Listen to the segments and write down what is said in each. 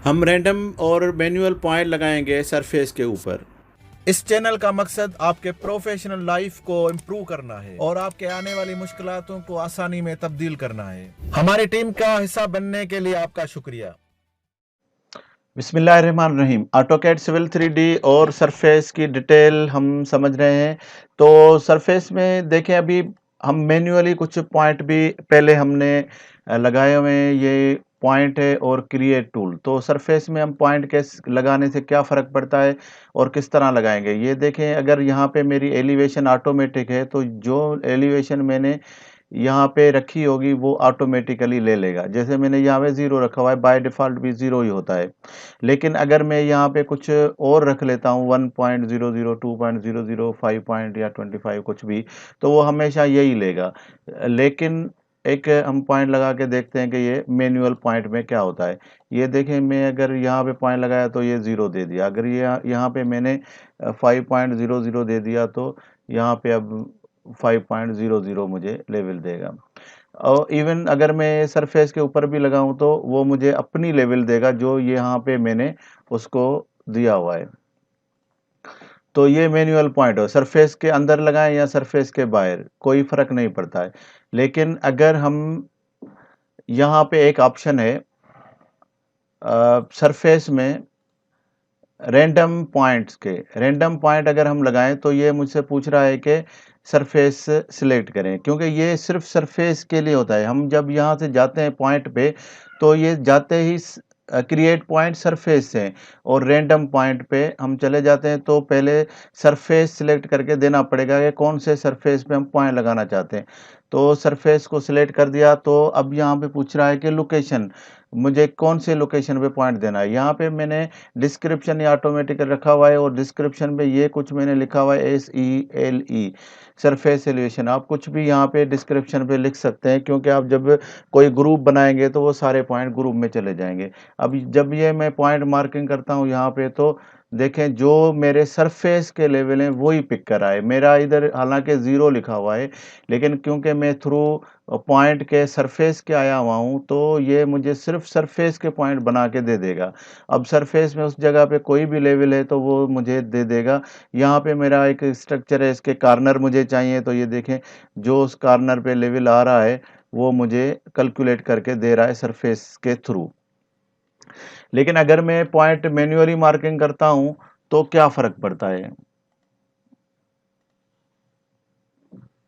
हम रैंडम और manual point लगाएंगे सरफेस के ऊपर। इस चैनल का मकसद आपके प्रोफेशनल लाइफ को इम्प्रूव करना है और आपके आने वाली मुश्किलातों को आसानी में तब्दील करना है। हमारी टीम का हिस्सा बनने के लिए आपका शुक्रिया। बिस्मिल्लाहिर्रहमानिर्रहीम। ऑटोकैड सिविल 3D और सरफेस की डिटेल हम समझ रहे हैं। तो सरफेस में देखें, अभी हम मैन्युअली कुछ पॉइंट भी पहले हमने लगाए हुए हैं। ये पॉइंट है और क्रिएट टूल। तो सरफेस में हम पॉइंट कैसे लगाने से क्या फ़र्क पड़ता है और किस तरह लगाएंगे, ये देखें। अगर यहाँ पे मेरी एलिवेशन ऑटोमेटिक है तो जो एलिवेशन मैंने यहाँ पे रखी होगी वो ऑटोमेटिकली ले लेगा। जैसे मैंने यहाँ पे 0 रखा हुआ है, बाय डिफ़ॉल्ट भी 0 ही होता है। लेकिन अगर मैं यहाँ पे कुछ और रख लेता हूँ 1.00, 2.00, 5 पॉइंट या 25 कुछ भी, तो वो हमेशा यही लेगा। लेकिन एक हम पॉइंट लगा के देखते हैं कि ये मैनुअल पॉइंट में क्या होता है। ये देखें, मैं अगर यहाँ पे पॉइंट लगाया तो ये 0 दे दिया। अगर ये यहाँ पे मैंने 5.00 दे दिया तो यहाँ पे अब 5.00 मुझे लेवल देगा। और इवन अगर मैं सरफेस के ऊपर भी लगाऊं तो वो मुझे अपनी लेवल देगा जो यहाँ पे मैंने उसको दिया हुआ है। तो ये मैनुअल पॉइंट हो, सरफेस के अंदर लगाएं या सरफेस के बाहर, कोई फर्क नहीं पड़ता है। लेकिन अगर हम यहाँ पे एक ऑप्शन है सरफेस में रैंडम पॉइंट्स के, रैंडम पॉइंट अगर हम लगाएं तो ये मुझसे पूछ रहा है कि सरफेस सिलेक्ट करें, क्योंकि ये सिर्फ सरफेस के लिए होता है। हम जब यहाँ से जाते हैं पॉइंट पे तो ये जाते ही क्रिएट पॉइंट सरफेस से, और रैंडम पॉइंट पे हम चले जाते हैं तो पहले सरफेस सिलेक्ट करके देना पड़ेगा कि कौन से सरफेस पे हम पॉइंट लगाना चाहते हैं। तो सरफेस को सिलेक्ट कर दिया तो अब यहाँ पे पूछ रहा है कि लोकेशन, मुझे कौन से लोकेशन पे पॉइंट देना है। यहाँ पे मैंने डिस्क्रिप्शन ये ऑटोमेटिक रखा हुआ है और डिस्क्रिप्शन में ये कुछ मैंने लिखा हुआ है SELE, सरफेस एलिवेशन। आप कुछ भी यहाँ पे डिस्क्रिप्शन पे लिख सकते हैं, क्योंकि आप जब कोई ग्रुप बनाएंगे तो वो सारे पॉइंट ग्रुप में चले जाएंगे। अब जब ये मैं पॉइंट मार्किंग करता हूँ यहाँ पे तो देखें जो मेरे सरफेस के लेवल हैं वही पिक कर रहा है। मेरा इधर हालांकि 0 लिखा हुआ है, लेकिन क्योंकि मैं थ्रू पॉइंट के सरफेस के आया हुआ हूँ तो ये मुझे सिर्फ सरफेस के पॉइंट बना के दे देगा। अब सरफेस में उस जगह पे कोई भी लेवल है तो वो मुझे दे देगा। यहाँ पे मेरा एक स्ट्रक्चर है, इसके कॉर्नर मुझे चाहिए, तो ये देखें जो उस कॉर्नर पे लेवल आ रहा है वो मुझे कैलकुलेट करके दे रहा है सरफेस के थ्रू। लेकिन अगर मैं पॉइंट मैन्युअली मार्किंग करता हूँ तो क्या फ़र्क पड़ता है।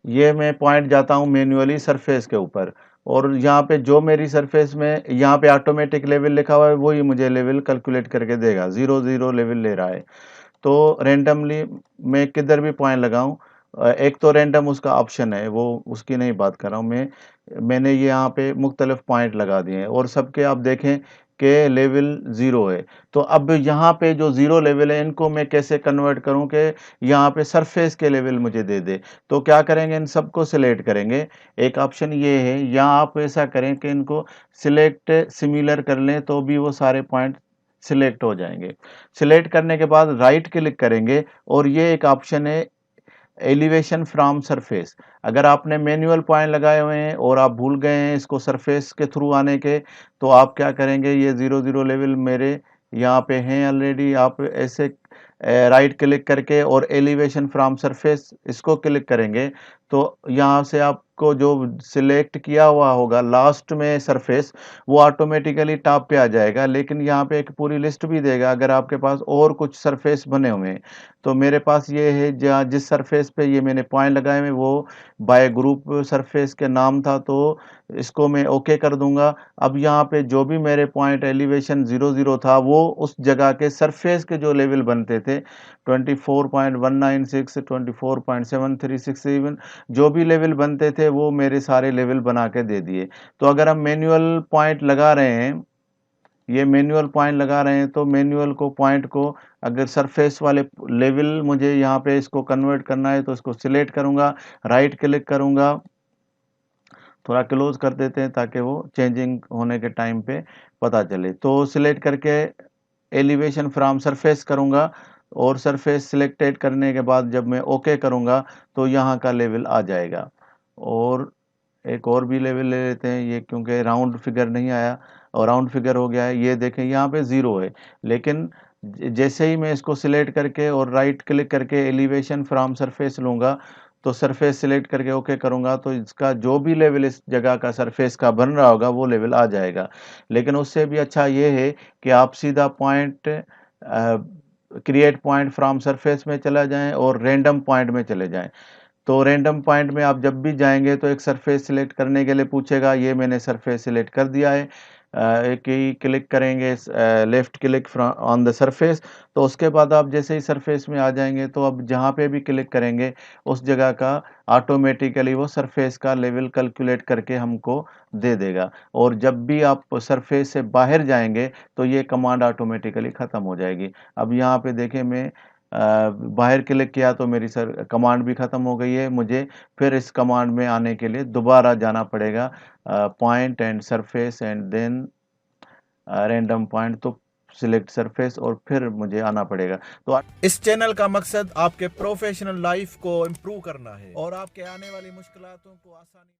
ये मैं पॉइंट जाता हूँ मैन्युअली सरफेस के ऊपर, और यहाँ पे जो मेरी सरफेस में यहाँ पे ऑटोमेटिक लेवल लिखा हुआ है वही मुझे लेवल कैलकुलेट करके देगा। 0 लेवल ले रहा है। तो रैंडमली मैं किधर भी पॉइंट लगाऊं, एक तो रैंडम उसका ऑप्शन है, वो उसकी नहीं बात कर रहा हूँ मैं। मैंने ये यहाँ पे मुख्तलिफ पॉइंट लगा दिए हैं और सबके आप देखें कि लेवल 0 है। तो अब यहाँ पे जो 0 लेवल है इनको मैं कैसे कन्वर्ट करूँ कि यहाँ पे सरफेस के लेवल मुझे दे दे। तो क्या करेंगे, इन सबको सिलेक्ट करेंगे। एक ऑप्शन ये है, या आप ऐसा करें कि इनको सिलेक्ट सिमिलर कर लें तो भी वो सारे पॉइंट सिलेक्ट हो जाएंगे। सिलेक्ट करने के बाद राइट क्लिक करेंगे और ये एक ऑप्शन है एलिवेशन फ्रॉम सरफेस। अगर आपने मैनुअल पॉइंट लगाए हुए हैं और आप भूल गए हैं इसको सरफेस के थ्रू आने के, तो आप क्या करेंगे, ये 0 लेवल मेरे यहाँ पे हैं ऑलरेडी। आप ऐसे राइट क्लिक करके और एलिवेशन फ्रॉम सरफेस इसको क्लिक करेंगे तो यहाँ से आपको जो सिलेक्ट किया हुआ होगा लास्ट में सरफेस वो ऑटोमेटिकली टॉप पे आ जाएगा। लेकिन यहाँ पे एक पूरी लिस्ट भी देगा अगर आपके पास और कुछ सरफेस बने हुए हैं। तो मेरे पास ये है, जहाँ जिस सरफेस पे ये मैंने पॉइंट लगाए हुए वो बाय ग्रुप सरफेस के नाम था, तो इसको मैं ओके कर दूंगा। अब यहाँ पे जो भी मेरे पॉइंट एलिवेशन 0 था वो उस जगह के सरफेस के जो लेवल बनते थे 24.196, 24.736, इवन जो भी लेवल बनते थे वो मेरे सारे लेवल बना के दे दिए। तो अगर हम मैनुअल पॉइंट लगा रहे हैं, ये मैनुअल पॉइंट लगा रहे हैं, तो मैनुअल को पॉइंट को अगर सरफेस वाले लेवल मुझे यहाँ पे इसको कन्वर्ट करना है तो इसको सिलेक्ट करूँगा, राइट क्लिक करूँगा। थोड़ा क्लोज कर देते हैं ताकि वो चेंजिंग होने के टाइम पे पता चले। तो सिलेक्ट करके एलिवेशन फ्रॉम सरफेस करूँगा और सरफेस सिलेक्टेड करने के बाद जब मैं ओके करूँगा तो यहाँ का लेवल आ जाएगा। और एक और भी लेवल ले लेते हैं, ये क्योंकि राउंड फिगर नहीं आया। और राउंड फिगर हो गया है। ये देखें यहाँ पे 0 है, लेकिन जैसे ही मैं इसको सिलेक्ट करके और राइट क्लिक करके एलिवेशन फ्रॉम सरफेस लूँगा, तो सरफेस सिलेक्ट करके ओके करूँगा, तो इसका जो भी लेवल इस जगह का सरफेस का बन रहा होगा वो लेवल आ जाएगा। लेकिन उससे भी अच्छा ये है कि आप सीधा point create point from surface में चला जाएँ और रैंडम पॉइंट में चले जाएँ। तो रैंडम पॉइंट में आप जब भी जाएँगे तो एक सरफेस सिलेक्ट करने के लिए पूछेगा, ये मैंने सरफेस सिलेक्ट कर दिया है। एक ही क्लिक करेंगे left click on the surface, तो उसके बाद आप जैसे ही सरफेस में आ जाएँगे तो अब जहाँ पे भी क्लिक करेंगे उस जगह का ऑटोमेटिकली वो सरफेस का लेवल कैलकुलेट करके हमको दे देगा। और जब भी आप सरफेस से बाहर जाएँगे तो ये कमांड ऑटोमेटिकली ख़त्म हो जाएगी। अब यहाँ पे देखें मैं बाहर क्लिक किया तो मेरी कमांड भी ख़त्म हो गई है। मुझे फिर इस कमांड में आने के लिए दोबारा जाना पड़ेगा, point and surface and then random point, तो सिलेक्ट सरफेस और फिर मुझे आना पड़ेगा। तो इस चैनल का मकसद आपके प्रोफेशनल लाइफ को इम्प्रूव करना है और आपके आने वाली मुश्किलातों को आसानी